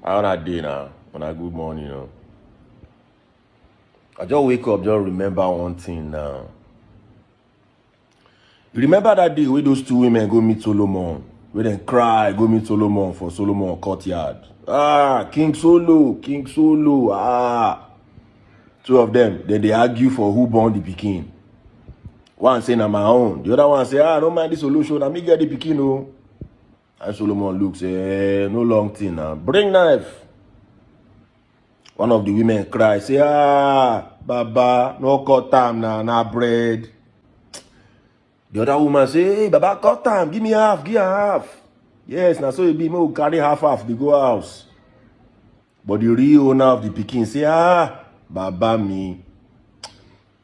How that day now? On a good morning, I just wake up, just remember one thing now. You remember that day where those two women go meet Solomon? Where they cry, go meet Solomon for Solomon courtyard. King Solo. Two of them, then they argue for who born the pikin. One say, na my own. The other one say, don't mind this solution. I me get the pikin, oh. And Solomon looks, no long thing now. Bring knife. One of the women cry, say, Baba, no cut time now, na bread. The other woman say, hey, Baba, cut time, give me half, give her half. Yes, now so it be, me carry half, they go house. But the real owner of the pikin say, Baba me.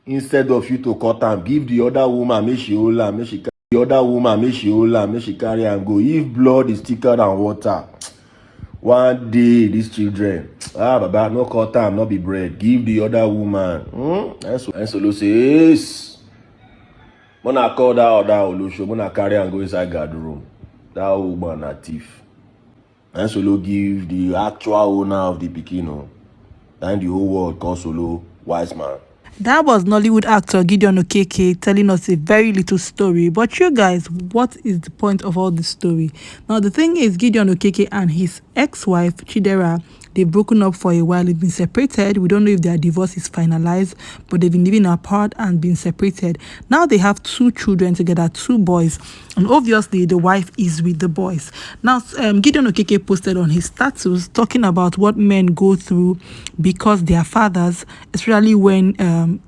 Instead of you to cut time, give the other woman, make she hold her, make she carry the other woman, make she hold her, make she carry and go. If blood is thicker than water, one day these children, Baba, no cut time, not be bread. Give the other woman. And Solo says, when I call that other Olusho, when I carry and go inside guard room, that woman a thief. And Solo give the actual owner of the Pikino, and the whole world call Solo wise man. That was Nollywood actor Gideon Okeke telling us a very little story. But you guys, what is the point of all this story? Now, the thing is, Gideon Okeke and his ex-wife, Chidera, they've broken up for a while. They've been separated. We don't know if their divorce is finalized, but they've been living apart and been separated. Now they have 2 children together, 2 boys. And obviously, the wife is with the boys. Now, Gideon Okeke posted on his status talking about what men go through because they are fathers, especially when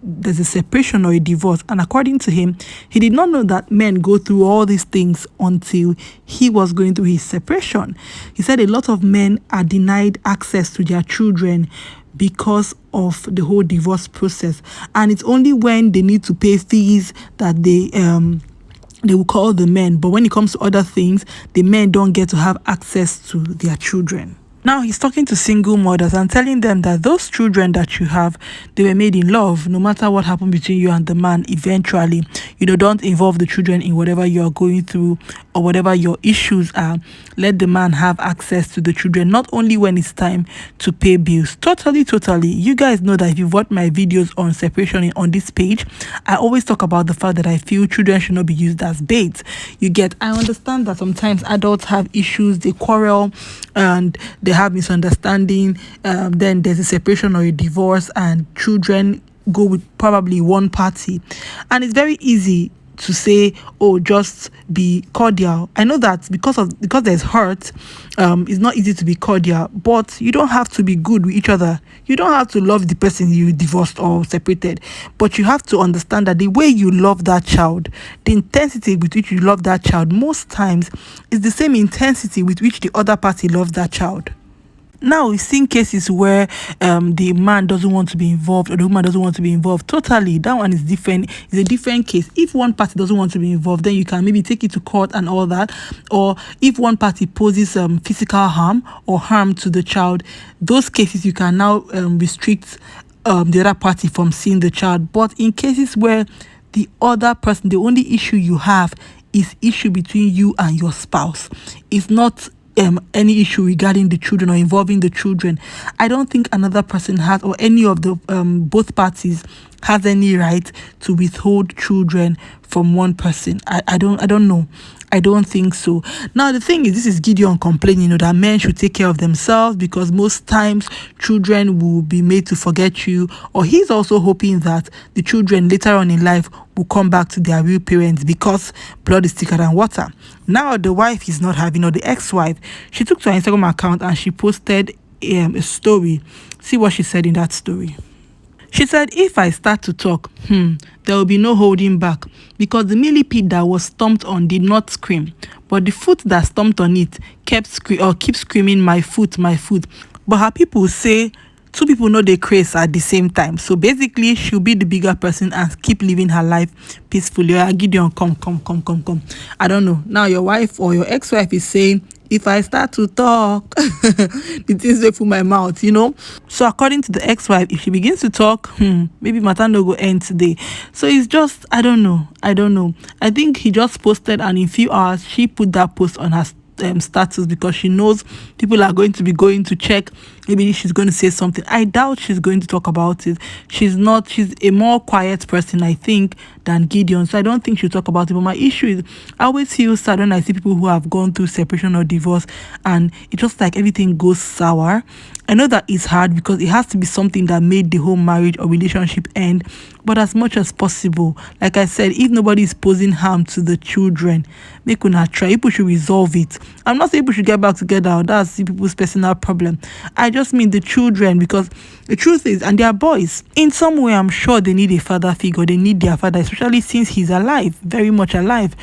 there's a separation or a divorce. And according to him, he did not know that men go through all these things until he was going through his separation. He said a lot of men are denied access to their children because of the whole divorce process. And it's only when they need to pay fees that they will call the men. But when it comes to other things, the men don't get to have access to their children. Now he's talking to single mothers and telling them that those children that you have, they were made in love. No matter what happened between you and the man, eventually, don't involve the children in whatever you're going through or whatever your issues are. Let the man have access to the children, not only when it's time to pay bills. Totally. You guys know that if you've watched my videos on separation on this page, I always talk about the fact that I feel children should not be used as bait. I understand that sometimes adults have issues, they quarrel and they have misunderstanding, then there's a separation or a divorce and children go with probably one party, and it's very easy to say, oh, just be cordial. I know that because there's hurt, it's not easy to be cordial, but you don't have to be good with each other. You don't have to love the person you divorced or separated, but you have to understand that the way you love that child, the intensity with which you love that child, most times is the same intensity with which the other party loves that child. Now, we've seen cases where the man doesn't want to be involved or the woman doesn't want to be involved. Totally, that one is different. It's a different case. If one party doesn't want to be involved, then you can maybe take it to court and all that. Or if one party poses physical harm or harm to the child, those cases you can now restrict the other party from seeing the child. But in cases where the other person, the only issue you have is issue between you and your spouse, it's not any issue regarding the children or involving the children, I don't think another person has, or any of the both parties has any right to withhold children from one person. I don't know. I don't think so. Now the thing is, this is Gideon complaining, that men should take care of themselves because most times children will be made to forget you, or he's also hoping that the children later on in life will come back to their real parents because blood is thicker than water. Now the wife is not having, or the ex-wife, she took to her Instagram account and she posted a story. See what she said in that story. She said, if I start to talk, there will be no holding back because the millipede that was stomped on did not scream, but the foot that stomped on it keeps screaming, my foot, my foot. But her people say 2 people know they craze at the same time. So basically, she'll be the bigger person and keep living her life peacefully. Gideon, come. I don't know. Now your wife or your ex-wife is saying, if I start to talk, the things they put my mouth, So according to the ex-wife, if she begins to talk, maybe matter no go end today. So it's just, I don't know. I think he just posted, and in few hours, she put that post on her status, because she knows people are going to be going to check. Maybe she's going to say something. I doubt she's going to talk about it. She's a more quiet person, I think, than Gideon. So I don't think she'll talk about it. But my issue is, I always feel sad when I see people who have gone through separation or divorce and it's just like everything goes sour. I know that it's hard because it has to be something that made the whole marriage or relationship end. But as much as possible, like I said, if nobody is posing harm to the children, make una try. People should resolve it. I'm not saying people should get back together. That's people's personal problem. I just mean the children, because the truth is, and they are boys, in some way, I'm sure they need a father figure. They need their father, especially since he's alive, very much alive.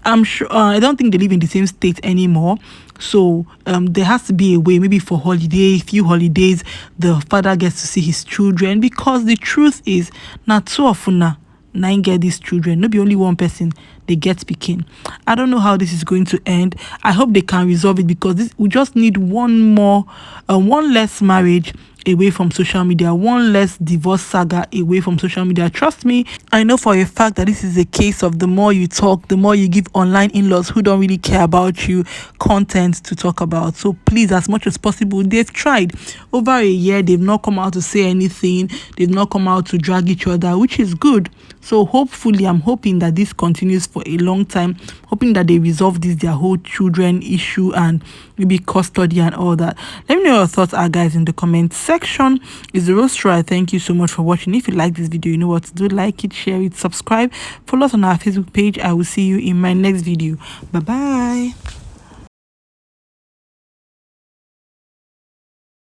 I'm sure, I don't think they live in the same state anymore. So there has to be a way, maybe for few holidays, the father gets to see his children, because the truth is, not so often nine get these children. Not be only one person they get speaking. I don't know how this is going to end. I hope they can resolve it, because we just need one less marriage away from social media, one less divorce saga away from social media. Trust me, I know for a fact that this is a case of the more you talk, the more you give online in-laws who don't really care about you content to talk about. So please, as much as possible, they've tried over a year. They've not come out to say anything. They've not come out to drag each other, which is good. So hopefully, I'm hoping that this continues for a long time, hoping that they resolve their whole children issue and maybe custody and all that. Let me know your thoughts are, guys, in the comment section. It's the Roaster. Thank you so much for watching. If you like this video, you know what to do. Like it, share it, subscribe, follow us on our Facebook page. I will see you in my next video. Bye bye.